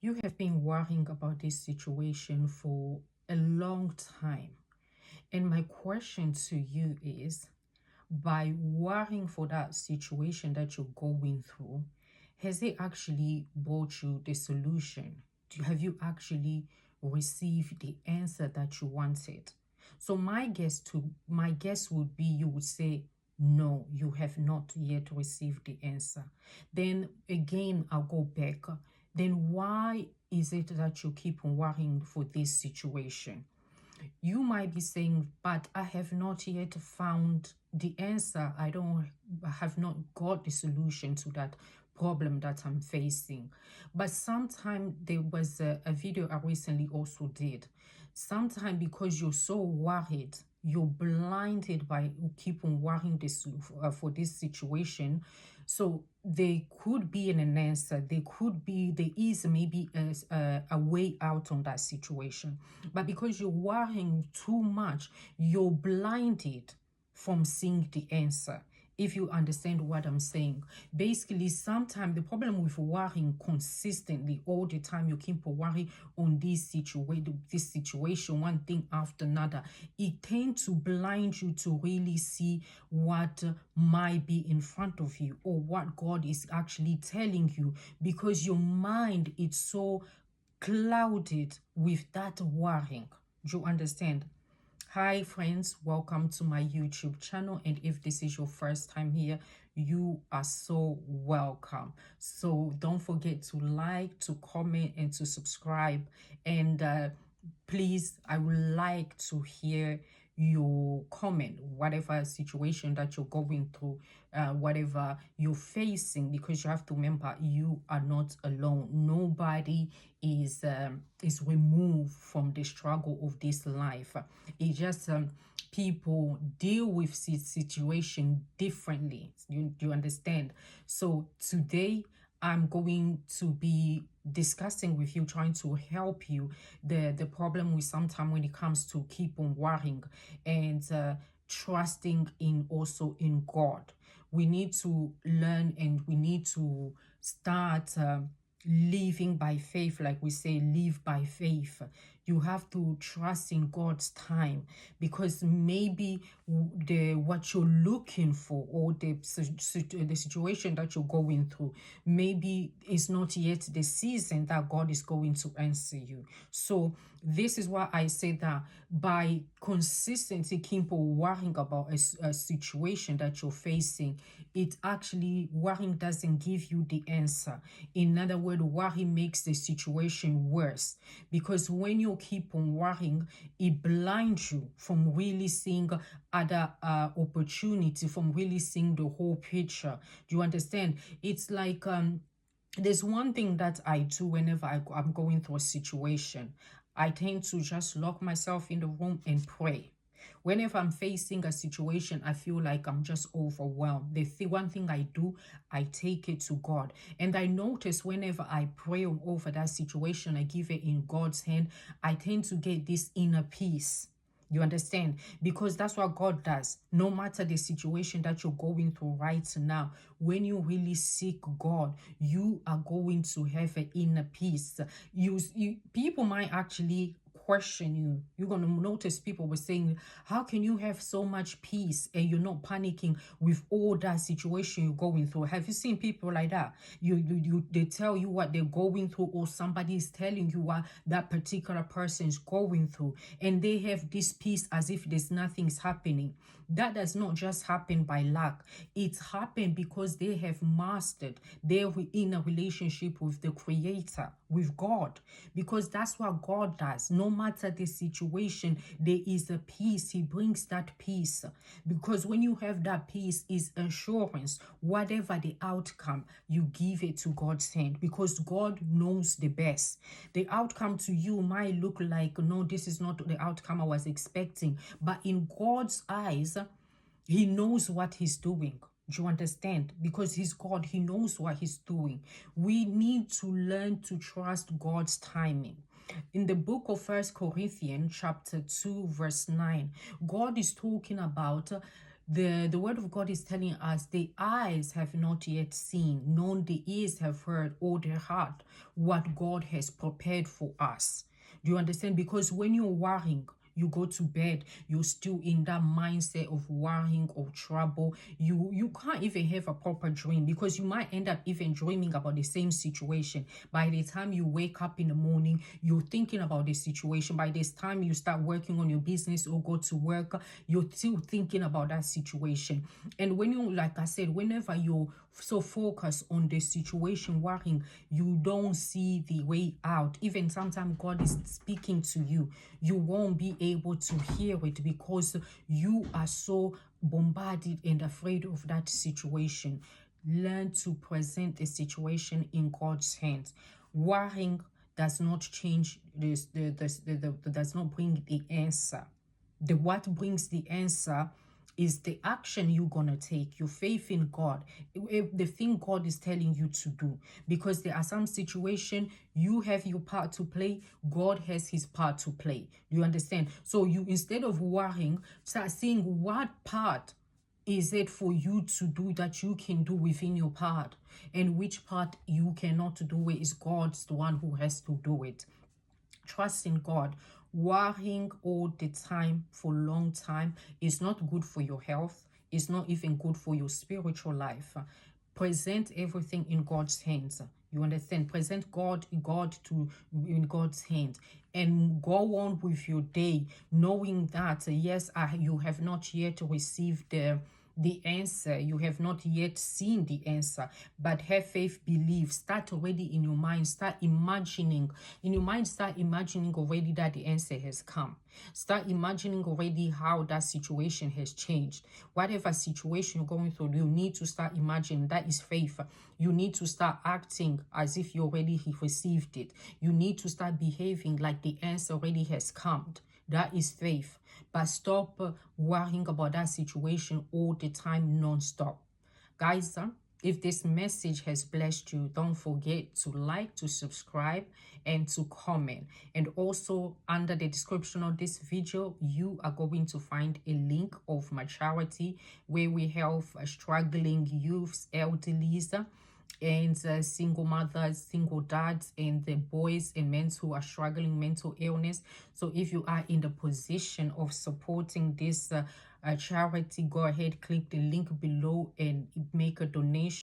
You have been worrying about this situation for a long time. And my question to you is, by worrying for that situation that you're going through, has it actually brought you the solution? Have you actually received the answer that you wanted? So my guess would be you would say no, you have not yet received the answer. Then again, I'll go back. Then why is it that you keep on worrying for this situation? You might be saying, but I have not yet found the answer. I have not got the solution to that problem that I'm facing. But sometime there was a video I recently also did. Sometime because you're so worried, you're blinded by keep on worrying this for this situation. So there could be an answer. There is maybe a way out on that situation. But because you're worrying too much, you're blinded from seeing the answer. If you understand what I'm saying, basically, sometimes the problem with worrying consistently all the time, you keep worrying on this situation, one thing after another, it tends to blind you to really see what might be in front of you or what God is actually telling you, because your mind is so clouded with that worrying. Do you understand? Hi friends, welcome to my YouTube channel, and if this is your first time here, you are so welcome. So don't forget to like, to comment, and to subscribe. And please, I would like to hear your comment, whatever situation that you're going through, whatever you're facing, because you have to remember you are not alone. Nobody is removed from the struggle of this life. It's just people deal with situation differently. You understand? So today I'm going to be discussing with you, trying to help you the problem with sometimes when it comes to keep on worrying and trusting in also in God. We need to learn and we need to start living by faith. Like we say, live by faith. You have to trust in God's time, because maybe what you're looking for or the situation that you're going through, maybe is not yet the season that God is going to answer you. So this is why I say that by consistently keep worrying about a situation that you're facing, it actually, worrying doesn't give you the answer. In other words, worry makes the situation worse, because when you keep on worrying, it blinds you from really seeing other opportunity, from really seeing the whole picture. Do you understand? It's like there's one thing that I do whenever I'm going through a situation. I tend to just lock myself in the room and pray. Whenever I'm facing a situation, I feel like I'm just overwhelmed. One thing I do, I take it to God. And I notice whenever I pray over that situation, I give it in God's hand, I tend to get this inner peace. You understand? Because that's what God does. No matter the situation that you're going through right now, when you really seek God, you are going to have an inner peace. People might actually question you. You're going to notice people were saying, how can you have so much peace and you're not panicking with all that situation you're going through? Have you seen people like that? They tell you what they're going through, or somebody is telling you what that particular person is going through, and they have this peace as if there's nothing's happening. That does not just happen by luck. It's happened because they have mastered, they're in a relationship with the Creator, with God, because that's what God does. No matter the situation, there is a peace. He brings that peace, because when you have that peace, is assurance. Whatever the outcome, you give it to God's hand, because God knows the best. The outcome to you might look like, no, this is not the outcome I was expecting, but in God's eyes, He knows what He's doing. Do you understand? Because He's God, He knows what He's doing. We need to learn to trust God's timing. In the book of 1 Corinthians chapter 2 verse 9, God is talking about The word of God is telling us the eyes have not yet seen, nor the ears have heard, or the heart what God has prepared for us. Do you understand? Because when you're worrying, you go to bed, you're still in that mindset of worrying or trouble. You can't even have a proper dream, because you might end up even dreaming about the same situation. By the time you wake up in the morning, you're thinking about the situation. By this time you start working on your business or go to work, you're still thinking about that situation. And when you, like I said, whenever you're so focused on the situation worrying, you don't see the way out. Even sometimes God is speaking to you, you won't be able to hear it, because you are so bombarded and afraid of that situation. Learn to present the situation in God's hands. Worrying does not change this, does not bring the answer. What brings the answer is the action you're gonna take, your faith in God, the thing God is telling you to do. Because there are some situations you have your part to play, God has his part to play. Do you understand? So you, instead of worrying, start seeing what part is it for you to do that you can do within your part, and which part you cannot do it is God's the one who has to do it. Trust in God. Worrying all the time for a long time is not good for your health. It's not even good for your spiritual life. Present everything in God's hands. You understand? Present God to in God's hands, and go on with your day, knowing that yes, you have not yet received the answer, you have not yet seen the answer, but have faith, believe. Start already in your mind, start imagining in your mind, start imagining already that the answer has come. Start imagining already how that situation has changed. Whatever situation you're going through, you need to start imagining. That is faith. You need to start acting as if you already received it. You need to start behaving like the answer already has come. That is faith. But stop worrying about that situation all the time, non-stop. Guys, if this message has blessed you, don't forget to like, to subscribe, and to comment. And also under the description of this video, you are going to find a link of my charity where we help struggling youths, elderlies, and single mothers, single dads, and the boys and men who are struggling mental illness. So if you are in the position of supporting this charity, go ahead, click the link below and make a donation.